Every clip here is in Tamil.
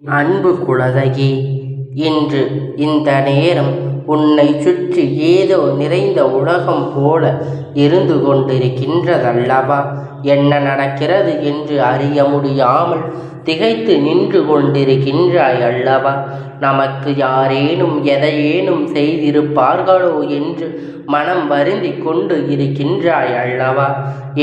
அன்பு குழந்தையே, இன்று இந்த நேரம் உன்னை சுற்றி ஏதோ நிறைந்த உலகம் போல இருந்து கொண்டிருக்கின்றதல்லவா? என்ன நடக்கிறது என்று அறிய முடியாமல் திகைத்து நின்று கொண்டிருக்கின்றாய் அல்லவா? நமக்கு யாரேனும் எதையேனும் செய்திருப்பார்களோ என்று மனம் வருந்தி கொண்டு இருக்கின்றாய் அல்லவா?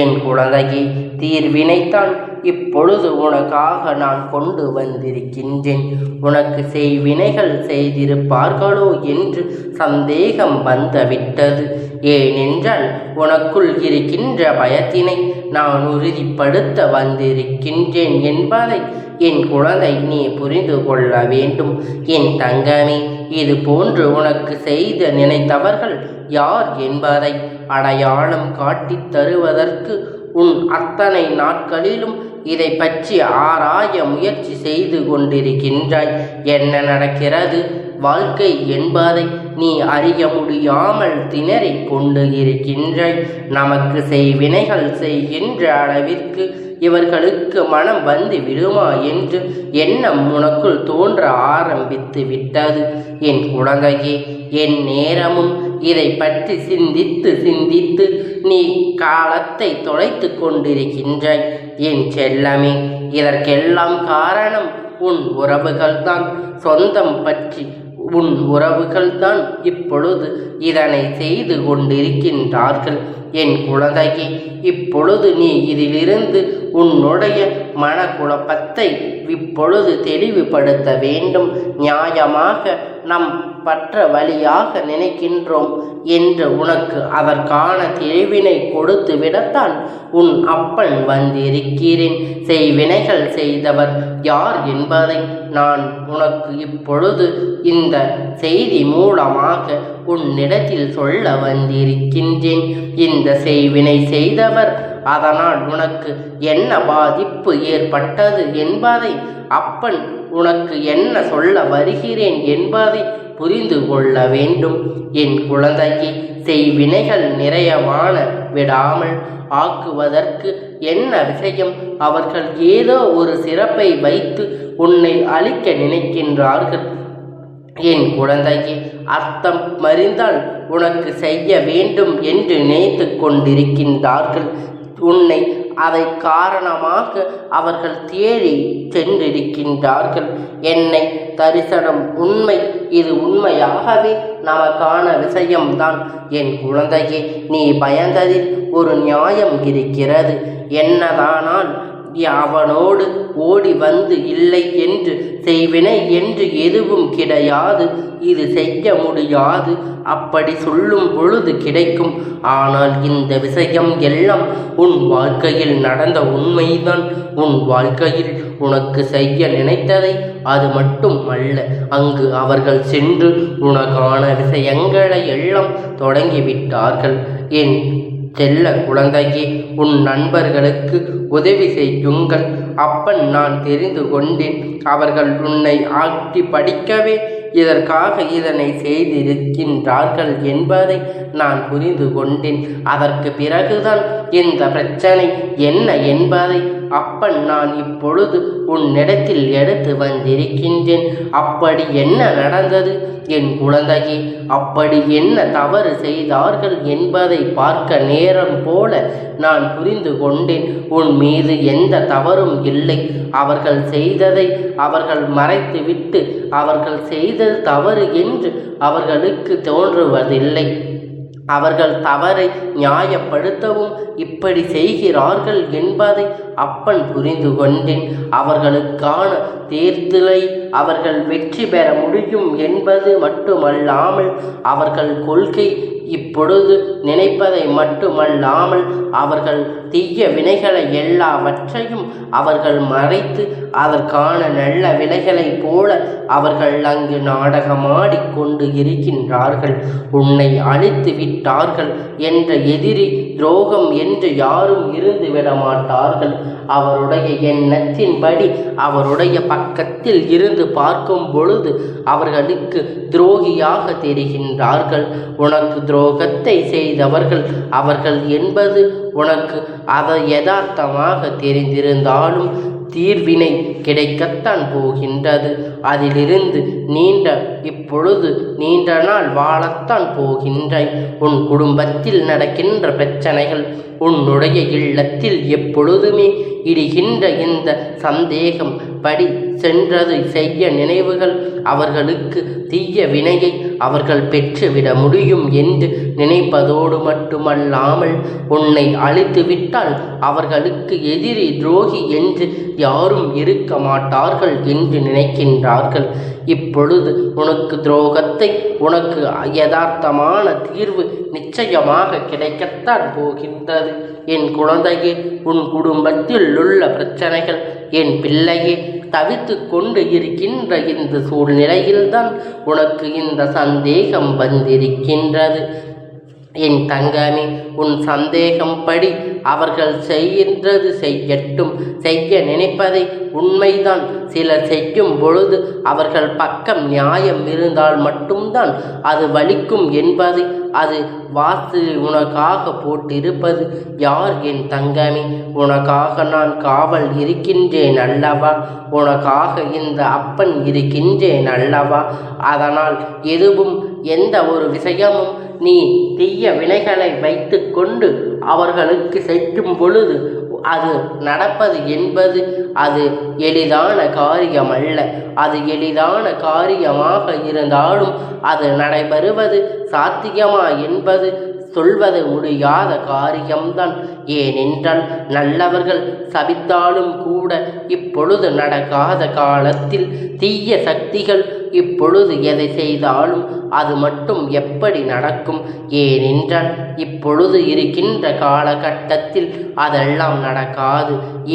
என் குழந்தையே, தீர்வினைத்தான் இப்பொழுது உனக்காக நான் கொண்டு வந்திருக்கின்றேன். உனக்கு செய்வினைகள் செய்திருப்பார்களோ என்று சந்தேகம் வந்துவிட்டது. ஏனென்றால் உனக்குள் இருக்கின்ற பயத்தினை நான் உறுதிப்படுத்த வந்திருக்கின்றேன் என்பதை என் குழந்தை நீ புரிந்து கொள்ள வேண்டும். என் தங்கமே, இது போன்று உனக்கு செய்த நினைத்தவர்கள் யார் என்பதை அடையாளம் காட்டித் தருவதற்கு உன் அத்தனை நாட்களிலும் இதை பற்றி ஆராய முயற்சி செய்து கொண்டிருக்கின்றாய். என்ன நடக்கிறது வாழ்க்கை என்பதை நீ அறிய முடியாமல் திணறிக் கொண்டு இருக்கின்றாய். நமக்கு செய்வினைகள் செய்கின்ற அளவிற்கு இவர்களுக்கு மனம் வந்து விடுமா என்று எண்ணம் உனக்குள் தோன்ற ஆரம்பித்து விட்டது. என் குழந்தையே, என் நேரமும் இதை பற்றி சிந்தித்து சிந்தித்து நீ காலத்தை தொலைத்து கொண்டிருக்கின்றாய். என் செல்லமே, இதற்கெல்லாம் காரணம் உன் உறவுகள்தான். சொந்தம் பற்றி உன் உறவுகள்தான் இப்பொழுது இதனை செய்து கொண்டிருக்கின்றார்கள். என் குழந்தையே, இப்பொழுது நீ இதிலிருந்து உன்னுடைய மனக்குழப்பத்தை இப்பொழுது தெளிவுபடுத்த வேண்டும். நியாயமாக நம் பற்ற வழியாக நினைக்கின்றோம் என்று உனக்கு அதற்கான தெளிவினை கொடுத்து விடத்தான் உன் அப்பன் வந்திருக்கிறேன். செய்வினைகள் செய்தவர் யார் என்பதை நான் உனக்கு இப்பொழுது இந்த செய்தி மூலமாக உன்னிடத்தில் சொல்ல வந்திருக்கின்றேன். இந்த செய்வினை செய்தவர் அதனால் உனக்கு என்ன பாதிப்பு ஏற்பட்டது என்பதை அப்பன் உனக்கு என்ன சொல்ல வருகிறேன் என்பதை புரிந்து கொள்ள வேண்டும். என் குழந்தையை, செய்வினைகள் நிறையவான விடாமல் ஆக்குவதற்கு என்ன விஷயம்? அவர்கள் ஏதோ ஒரு சிறப்பை வைத்து உன்னை அழிக்க நினைக்கின்றார்கள். என் குழந்தையே, அர்த்தம் மறிந்தால் உனக்கு செய்ய வேண்டும் என்று நினைத்து கொண்டிருக்கின்றார்கள். உன்னை அதை காரணமாக அவர்கள் தேடி சென்றிருக்கின்றார்கள். என்னை தரிசனம் உண்மை. இது உண்மையாகவே நமக்கான விஷயம்தான். என் குழந்தையே, நீ பயந்ததில் ஒரு நியாயம் இருக்கிறது. என்னதானால் அவனோடு ஓடி வந்து இல்லை என்று செய்வினை என்று எதுவும் கிடையாது, இது செய்ய முடியாது, அப்படி சொல்லும் பொழுது கிடைக்கும். ஆனால் இந்த விஷயம் எல்லாம் உன் வாழ்க்கையில் நடந்த உண்மைதான். உன் வாழ்க்கையில் உனக்கு செய்ய நினைத்ததை அது மட்டும் அல்ல, அங்கு அவர்கள் சென்று உனக்கான விஷயங்களை எல்லாம் தொடங்கிவிட்டார்கள். என் செல்ல குழந்தையே, உன் நண்பர்களுக்கு உதவி செய்யுங்கள். அப்பன் நான் தெரிந்து கொண்டேன். அவர்கள் உன்னை ஆட்டி படிக்கவே இதற்காக இதனை செய்திருக்கின்றார்கள் என்பதை நான் புரிந்து கொண்டேன். அதற்கு பிறகுதான் இந்த பிரச்சனை என்ன என்பதை அப்பன் நான் இப்பொழுது உன்னிடத்தில் எடுத்து வந்திருக்கின்றேன். அப்படி என்ன நடந்தது என் குழந்தையே? அப்படி என்ன தவறு செய்தார்கள் என்பதை பார்க்க நேரம் போல நான் புரிந்து கொண்டேன். உன் மீது எந்த தவறும் இல்லை. அவர்கள் செய்ததை அவர்கள் மறைத்துவிட்டு அவர்கள் செய்தது தவறு என்று அவர்களுக்கு தோன்றுவதில்லை. அவர்கள் தவறை நியாயப்படுத்தவும் இப்படி செய்கிறார்கள் என்பதை அப்பன் புரிந்து கொண்டேன். அவர்களுக்கான தேர்தலை அவர்கள் வெற்றி பெற முடியும் என்பது மட்டுமல்லாமல் அவர்கள் கொள்கை இப்பொழுது நினைப்பதை மட்டுமல்லாமல் அவர்கள் தீய வினைகளை எல்லாவற்றையும் அவர்கள் மறைத்து அதற்கான நல்ல விலைகளைப் போல அவர்கள் அங்கு நாடகமாடிக்கொண்டு இருக்கின்றார்கள். உன்னை அழித்து விட்டார்கள் என்ற எதிரி துரோகம் என்று யாரும் இருந்து விட மாட்டார்கள். அவருடைய எண்ணத்தின்படி அவருடைய பக்கத்தில் இருந்து பார்க்கும் பொழுது அவர்களுக்கு துரோகியாக தெரிகின்றார்கள். உனக்கு துரோகத்தை செய்தவர்கள் அவர்கள் என்பது உனக்கு அதை யதார்த்தமாக தெரிந்திருந்தாலும் தீர்வினை கிடைக்கத்தான் போகின்றது. அதிலிருந்து இப்பொழுது நீண்ட நாள் வாழத்தான் போகின்றாய். உன் குடும்பத்தில் நடக்கின்ற பிரச்சனைகள், உன்னுடைய இல்லத்தில் எப்பொழுதுமே இடுகின்ற இந்த சந்தேகம், படி சென்றது செய்ய நினைவுகள், அவர்களுக்கு தீய வினையை அவர்கள் பெற்றுவிட முடியும் என்று நினைப்பதோடு மட்டுமல்லாமல், உன்னை அழித்துவிட்டால் அவர்களுக்கு எதிரி துரோகி என்று யாரும் இருக்க மாட்டார்கள் என்று நினைக்கின்றார்கள். இப்பொழுது உனக்கு துரோகத்தை, உனக்கு யதார்த்தமான தீர்வு நிச்சயமாக கிடைக்கத்தான் போகின்றது. என் குழந்தையே, உன் குடும்பத்தில் உள்ள பிரச்சனைகள், என் பிள்ளையே, தவித்து கொண்டு இருக்கின்ற இந்த சூழ்நிலையில்தான் உனக்கு இந்த சந்தேகம் வந்திருக்கின்றது. என் தங்கமே, உன் சந்தேகம் படி அவர்கள் செய்கின்றது செய்யட்டும். செய்ய நினைப்பதை உண்மைதான். சிலர் செய்யும் பொழுது அவர்கள் பக்கம் நியாயம் இருந்தால் மட்டும்தான் அது வலிக்கும் என்பதை அது வாசு உனக்காக போட்டிருப்பது யார்? என் தங்கமே, உனக்காக நான் காவல் இருக்கின்றேன் அல்லவா? உனக்காக இந்த அப்பன் இருக்கின்றேன் அல்லவா? அதனால் எதுவும், எந்த ஒரு விஷயமும் நீ தீய வினைகளை வைத்து கொண்டு அவர்களுக்கு செய்யும் பொழுது அது நடப்பது என்பது அது எளிதான காரியம் அல்ல. அது எளிதான காரியமாக இருந்தாலும் அது நடைபெறுவது சாத்தியமா என்பது சொல்வது முடியாத காரியம்தான். ஏனென்றால் நல்லவர்கள் சபித்தாலும் கூட இப்பொழுது நடக்காத காலத்தில் தீய சக்திகள் இப்பொழுது எதை செய்தாலும் அது மட்டும் எப்படி நடக்கும்? ஏனென்றால் இப்பொழுது இருக்கின்ற காலகட்டத்தில் அதெல்லாம் நடக்காது.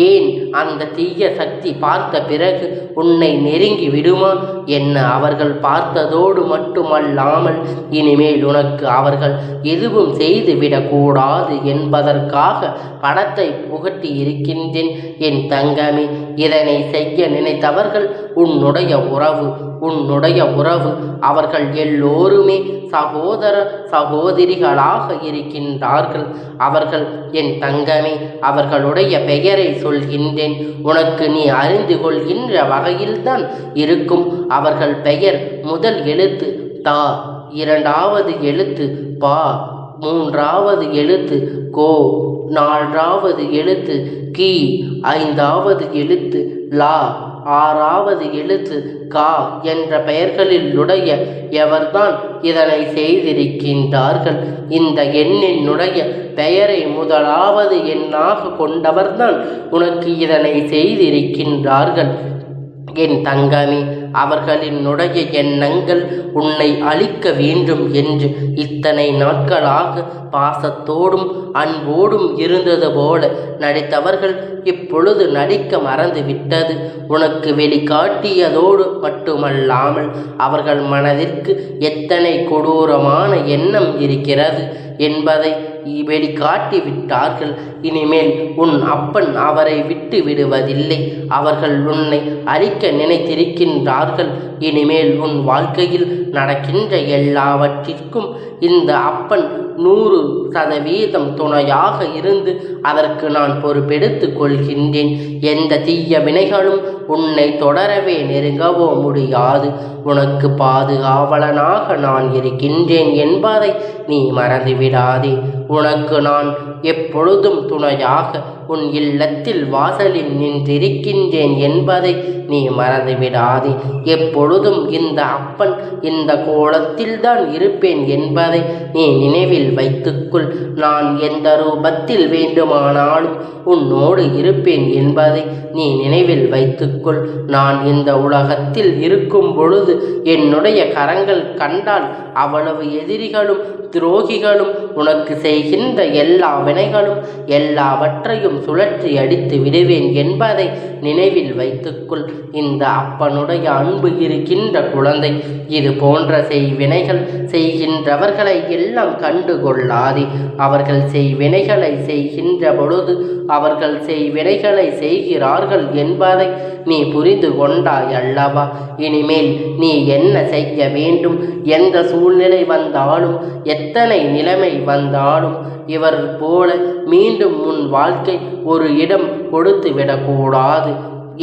ஏன்? அந்த தீய சக்தி பார்த்த பிறகு உன்னை நெருங்கி விடுமா என்ன? அவர்கள் பார்த்ததோடு மட்டுமல்லாமல் இனிமேல் உனக்கு அவர்கள் எதுவும் செய்து விடக்கூடாது என்பதற்காக பணத்தை புகட்டி இருக்கின்றேன். என் தங்கமே, இதனை செய்ய நினைத்தவர்கள் உன்னுடைய உறவு அவர்கள் எல்லோருமே சகோதர சகோதரிகளாக இருக்கின்றார்கள். அவர்கள், என் தங்கமே, அவர்களுடைய பெயரை சொல்கின்றேன். உனக்கு நீ அறிந்து கொள்கின்ற வகையில்தான் இருக்கும். அவர்கள் பெயர் முதல் எழுத்து தா, இரண்டாவது எழுத்து பா, மூன்றாவது எழுத்து கோ, நான்காவது எழுத்து கி, ஐந்தாவது எழுத்து லா, ஆறாவது எழுத்து கா என்ற பெயர்களிலுடைய எவர்தான் இதனை செய்திருக்கின்றார்கள். இந்த எண்ணினுடைய பெயரை முதலாவது எண்ணாக கொண்டவர்தான் உனக்கு இதனை செய்திருக்கின்றார்கள். என் தங்கமே, அவர்களினுடைய எண்ணங்கள் உன்னை அழிக்க வேண்டும் என்று இத்தனை நாட்களாக பாசத்தோடும் அன்போடும் இருந்தது போல நடித்தவர்கள் இப்பொழுது நடிக்க மறந்துவிட்டது. உனக்கு வெளிக்காட்டியதோடு மட்டுமல்லாமல் அவர்கள் மனதிற்கு எத்தனை கொடூரமான எண்ணம் இருக்கிறது என்பதை வெளிக்காட்டி விட்டார்கள். இனிமேல் உன் அப்பன் அவரை விட்டு விடுவதில்லை. அவர்கள் உன்னை அழிக்க நினைத்திருக்கின்றார்கள். இனிமேல் உன் வாழ்க்கையில் நடக்கின்ற எல்லாவற்றிற்கும் இந்த அப்பன் 100% துணையாக இருந்து அதற்கு நான் பொறுப்பெடுத்துக் கொள்கின்றேன். எந்த தீய வினைகளும் உன்னை தொடரவே நெருங்கவோ முடியாது. உனக்கு பாதுகாவலனாக நான் இருக்கின்றேன் என்பதை நீ மறந்துவிடாதே. உனக்கு நான் எப்பொழுதும் துணையாக உன் இல்லத்தில் வாசலில் நின்றிருக்கின்றேன் என்பதை நீ மறந்துவிடாதே. எப்பொழுதும் இந்த அப்பன் இந்த கோலத்தில்தான் இருப்பேன் என்பதை நீ நினைவில் வைத்துக்கொள். நான் எந்த ரூபத்தில் வேண்டுமானாலும் உன்னோடு இருப்பேன் என்பதை நீ நினைவில் வைத்துக்கொள். நான் இந்த உலகத்தில் இருக்கும் பொழுது என்னுடைய கரங்கள் கண்டால் அவ்வளவு எதிரிகளும் துரோகிகளும் உனக்கு செய்கின்ற எல்லா வினைகளும் எல்லாவற்றையும் சுழற்றி அடித்து விடுவேன் என்பதை நினைவில் வைத்துக்கொள். இந்த அப்பனுடைய அன்பு இருக்கின்ற குழந்தை, இது போன்ற செய்வினைகள் செய்கின்றவர்களை எல்லாம் கண்டுகொள்ளாதே. அவர்கள் செய்வினைகளை செய்கின்ற பொழுது அவர்கள் செய்வினைகளை செய்கிறார்கள் என்பதை நீ புரிந்து கொண்டாய் அல்லவா? இனிமேல் நீ என்ன செய்ய வேண்டும்? எந்த சூழ்நிலை வந்தாலும், எத்தனை நிலைமை வந்தாலும் இவர் போல மீண்டும் உன் வாழ்க்கை ஒரு இடம் கொடுத்து விடக்கூடாது.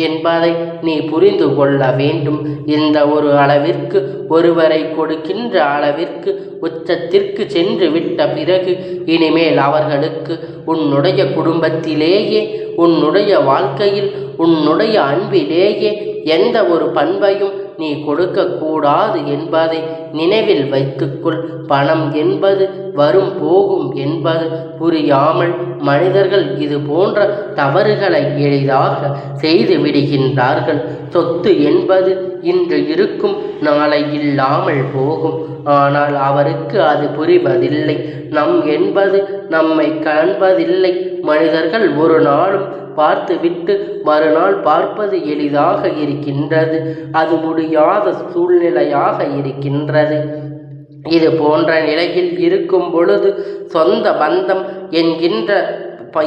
என்பதை நீ புரிந்து கொள்ள வேண்டும். இந்த ஒரு அளவிற்கு ஒருவரை கொடுக்கின்ற அளவிற்கு உச்சத்திற்கு சென்று விட்ட பிறகு இனிமேல் அவர்களுக்கு உன்னுடைய குடும்பத்திலேயே, உன்னுடைய வாழ்க்கையில், உன்னுடைய அன்பிலேயே எந்த ஒரு பண்பையும் நீ கொடுக்கக்கூடாது என்பதை நினைவில் வைத்துக்கொள். பணம் என்பது வரும் போகும் என்பது புரியாமல் மனிதர்கள் இது போன்ற தவறுகளை எளிதாக செய்து விடுகின்றார்கள். சொத்து என்பது இன்று இருக்கும், நாளை இல்லாமல் போகும். ஆனால் அவருக்கு அது புரிவதில்லை. நம் என்பது நம்மை காண்பதில்லை. மனிதர்கள் ஒரு நாளும் பார்த்துவிட்டு மறுநாள் பார்ப்பது எளிதாக இருக்கின்றது. அது முடியாத சூழ்நிலையாக இருக்கின்றது. இது போன்ற நிலையில் இருக்கும் பொழுது சொந்த பந்தம் என்கின்ற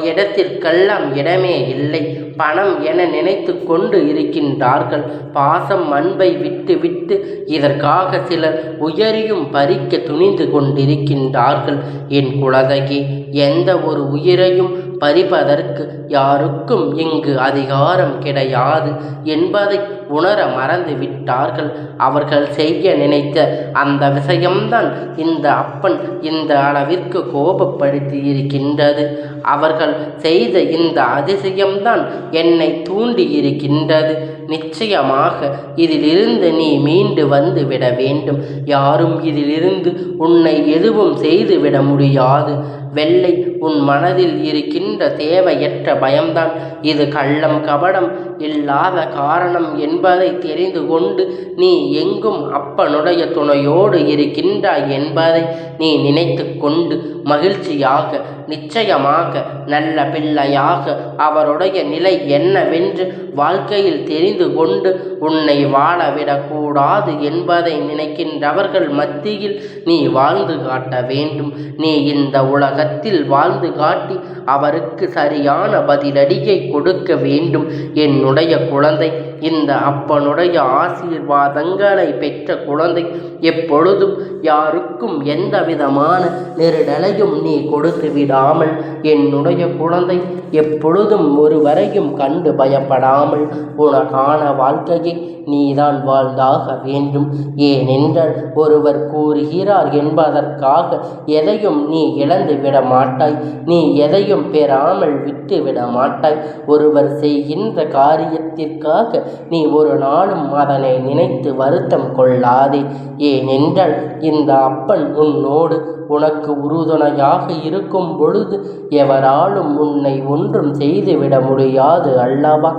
இடத்திற்கெல்லாம் இடமே இல்லை. பணம் என நினைத்து கொண்டு இருக்கின்றார்கள். பாசம் அன்பை விட்டு விட்டு இதற்காக சிலர் உயிரையும் பறிக்க துணிந்து கொண்டிருக்கின்றார்கள். என் குழந்தையே, எந்த ஒரு உயிரையும் பறிப்பதற்கு யாருக்கும் இங்கு அதிகாரம் கிடையாது என்பதை உணர மறந்து விட்டார்கள். அவர்கள் செய்ய நினைத்த அந்த விஷயம்தான் இந்த அப்பன் இந்த அளவிற்கு கோபப்படுத்தி இருக்கின்றது. அவர்கள் செய்த இந்த அதிசயம்தான் என்னை தூண்டி இருக்கின்றது. நிச்சயமாக இதிலிருந்து நீ மீண்டு வந்து விட வேண்டும். யாரும் இதிலிருந்து உன்னை எதுவும் செய்துவிட முடியாது. வெள்ளை உன் மனதில் இருக்கின்ற தேவையற்ற பயம்தான். இது கள்ளம் கபடம் இல்லாத காரணம் என்பதை தெரிந்து கொண்டு நீ எங்கும் அப்பனுடைய துணையோடு இருக்கின்றாய் என்பதை நீ நினைத்து கொண்டு மகிழ்ச்சியாக, நிச்சயமாக நல்ல பிள்ளையாக அவருடைய நிலை என்னவென்று வாழ்க்கையில் தெரிந்து கொண்டு உன்னை வாழவிடக்கூடாது என்பதை நினைக்கின்றவர்கள் மத்தியில் நீ வாழ்ந்து காட்ட வேண்டும். நீ இந்த உலகத்தில் வாழ்ந்து காட்டி அவருக்கு சரியான பதிலடியை கொடுக்க வேண்டும். என்னுடைய குழந்தை, இந்த அப்பனுடைய ஆசீர்வாதங்களை பெற்ற குழந்தை, எப்பொழுதும் யாருக்கும் எந்த விதமான நெருடலையும் நீ கொடுத்து விடாமல், என்னுடைய குழந்தை, எப்பொழுதும் ஒருவரையும் கண்டு பயப்படாமல் உனக்கான வாழ்க்கையை நீதான் வாழ்ந்தாக வேண்டும். ஏனென்றால் ஒருவர் கூறுகிறார் என்பதற்காக எதையும் நீ இழந்து விட மாட்டாய். நீ எதையும் பெறாமல் விட்டு விட மாட்டாய். ஒருவர் செய்கின்ற காரியத்திற்காக நீ ஒரு நாளும் அதனை நினைத்து வருத்தம் கொள்ளாதே. ஏனென்றால் இந்த அப்பன் உன்னோடு உனக்கு உறுதுணையாக இருக்கும் பொழுது எவராலும் உன்னை ஒன்றும் செய்துவிட முடியாது அல்லவா?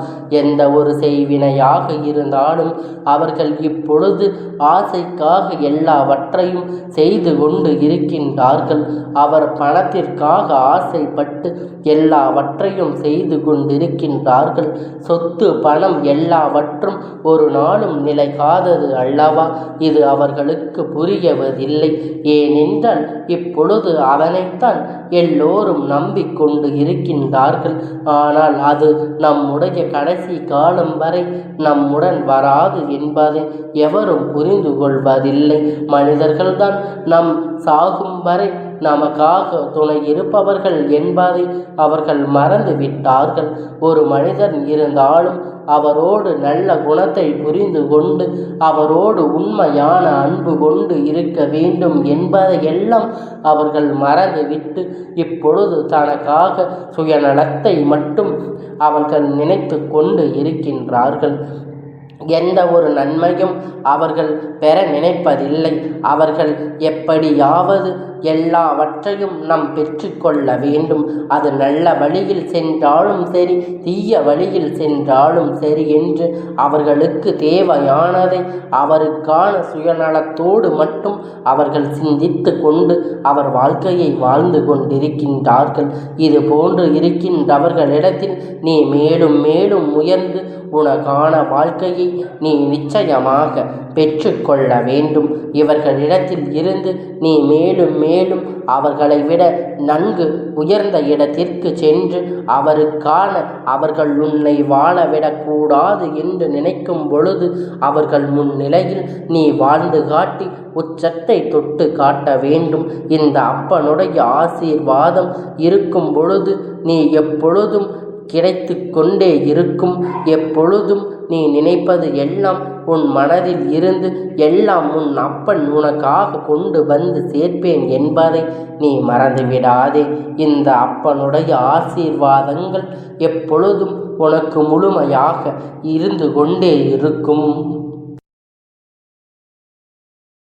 எந்த ஒரு செய்வினையாக இருந்தாலும் அவர்கள் இப்பொழுது ஆசைக்காக எல்லாவற்றையும் செய்து கொண்டு இருக்கின்றார்கள். அவர் பணத்திற்காக ஆசைப்பட்டு எல்லாவற்றையும் செய்து கொண்டிருக்கின்றார்கள். சொத்து பணம் எல்லாவற்றும் ஒரு நாளும் நிலைக்காதது அல்லவா? இது அவர்களுக்கு புரியவதில்லை. ஏனென்றால் இப்பொழுது அவனைத்தான் எல்லோரும் நம்பிக்கொண்டு இருக்கின்றார்கள். ஆனால் அது நம்முடைய கடைசி காலம் வரை நம்முடன் வராது என்பதை எவரும் புரிந்து கொள்வதில்லை. மனிதர்கள்தான் நம் சாகும் வரை நமக்காக துணை இருப்பவர்கள் என்பதை அவர்கள் மறந்து விட்டார்கள். ஒரு மனிதன் இருந்தாலும் அவரோடு நல்ல குணத்தை புரிந்து கொண்டு அவரோடு உண்மையான அன்பு கொண்டு இருக்க வேண்டும் என்பதையெல்லாம் அவர்கள் மறந்துவிட்டு இப்பொழுது தனக்காக சுயநலத்தை மட்டும் அவர்கள் நினைத்து கொண்டு இருக்கின்றார்கள். எந்த ஒரு நன்மையும் அவர்கள் பெற நினைப்பதில்லை. அவர்கள் எப்படியாவது எல்லாவற்றையும் நாம் பெற்றுக்கொள்ள வேண்டும். அது நல்ல வழியில் சென்றாலும் சரி, தீய வழியில் சென்றாலும் சரி என்று அவர்களுக்கு தேவையானதை அவருக்கான சுயநலத்தோடு மட்டும் அவர்கள் சிந்தித்து கொண்டு அவர் வாழ்க்கையை வாழ்ந்து கொண்டிருக்கின்றார்கள். இது போன்று இருக்கின்றவர்களிடத்தில் நீ மேலும் மேலும் உயர்ந்து உனக்கான வாழ்க்கையை நீ நிச்சயமாக பெற்றுக்கொள்ள வேண்டும். இவர்களிடத்தில் இருந்து நீ மேலும் மேலும் அவர்களை விட நன்கு உயர்ந்த இடத்திற்கு சென்று அவர்கள் உன்னை வாழவிடக்கூடாது என்று நினைக்கும் பொழுது அவர்கள் முன்னிலையில் நீ வாழ்ந்து காட்டி உச்சத்தை தொட்டு காட்ட வேண்டும். இந்த அப்பனுடைய ஆசீர்வாதம் இருக்கும் பொழுது நீ எப்பொழுதும் கிடைத்து கொண்டே இருக்கும். எப்பொழுதும் நீ நினைப்பது எல்லாம் உன் மனதில் இருந்து எல்லாம் உன் அப்பன் உனக்காக கொண்டு வந்து சேர்ப்பேன் என்பதை நீ மறந்துவிடாதே. இந்த அப்பனுடைய ஆசீர்வாதங்கள் எப்பொழுதும் உனக்கு முழுமையாக இருந்து கொண்டே இருக்கும்.